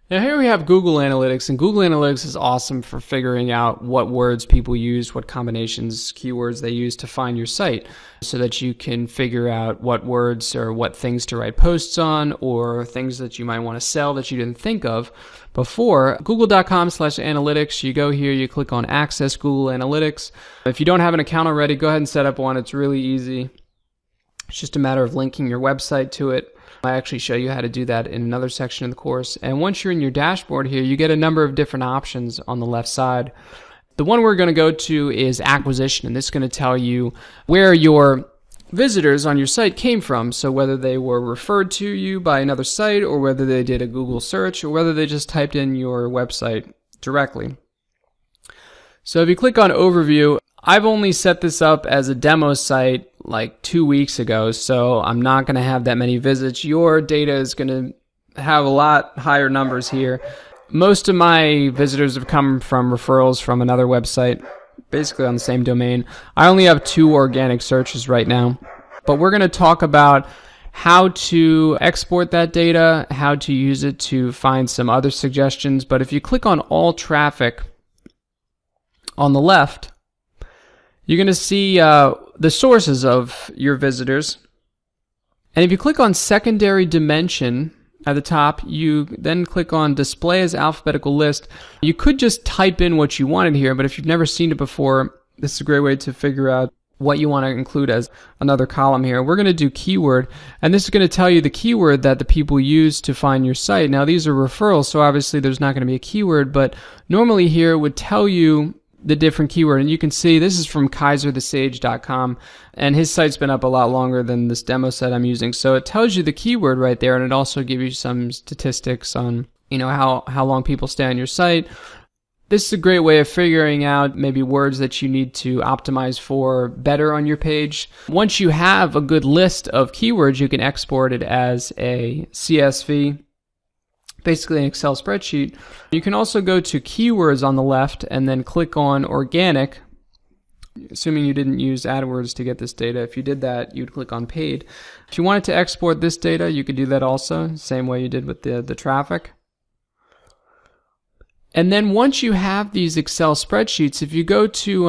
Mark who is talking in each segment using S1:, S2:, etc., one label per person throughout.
S1: Now here we have Google Analytics, and Google Analytics is awesome for figuring out what words people use, what combinations, keywords they use to find your site, so that you can figure out what words or what things to write posts on, or things that you might want to sell that you didn't think of before. Google.com/analytics, you go here, you click on Access Google Analytics. If you don't have an account already, go ahead and set up one. It's really easy. It's just a matter of linking your website to it. I actually show you how to do that in another section of the course. And once you're in your dashboard here, you get a number of different options on the left side. The one we're going to go to is acquisition, and this is going to tell you where your visitors on your site came from. So whether they were referred to you by another site, or whether they did a Google search, or whether they just typed in your website directly. So if you click on Overview, I've only set this up as a demo site like 2 weeks ago, so I'm not going to have that many visits. Your data is going to have a lot higher numbers here. Most of my visitors have come from referrals from another website, basically on the same domain. I only have 2 organic searches right now, but we're going to talk about how to export that data, how to use it to find some other suggestions. But if you click on All Traffic on the left, you're going to see the sources of your visitors. And if you click on Secondary Dimension at the top, you then click on Display as Alphabetical List. You could just type in what you wanted here, but if you've never seen it before, this is a great way to figure out what you want to include as another column here. We're going to do keyword, and this is going to tell you the keyword that the people use to find your site. Now these are referrals, so obviously there's not going to be a keyword, but normally here it would tell you the different keyword. And you can see this is from KaiserTheSage.com, and his site's been up a lot longer than this demo set I'm using. So it tells you the keyword right there, and it also gives you some statistics on, how long people stay on your site. This is a great way of figuring out maybe words that you need to optimize for better on your page. Once you have a good list of keywords, you can export it as a CSV, basically an Excel spreadsheet. You can also go to keywords on the left and then click on organic, assuming you didn't use AdWords to get this data. If you did that, you'd click on paid. If you wanted to export this data, you could do that also, same way you did with the traffic. And then once you have these Excel spreadsheets, if you go to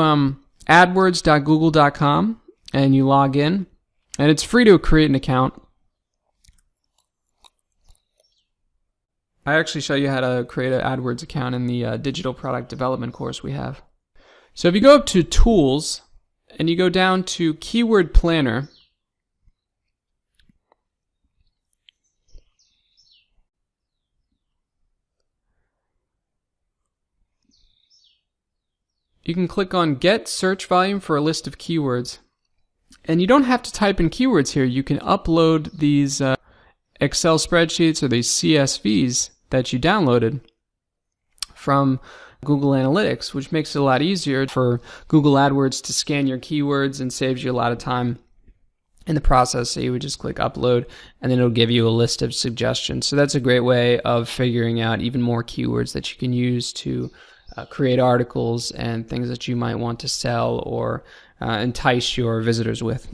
S1: adwords.google.com and you log in, and it's free to create an account. I actually show you how to create an AdWords account in the digital product development course we have. So if you go up to Tools and you go down to Keyword Planner, you can click on Get Search Volume for a list of keywords. And you don't have to type in keywords here. You can upload these Excel spreadsheets or these CSVs that you downloaded from Google Analytics, which makes it a lot easier for Google AdWords to scan your keywords and saves you a lot of time in the process. So you would just click upload, and then it'll give you a list of suggestions. So that's a great way of figuring out even more keywords that you can use to create articles and things that you might want to sell or entice your visitors with.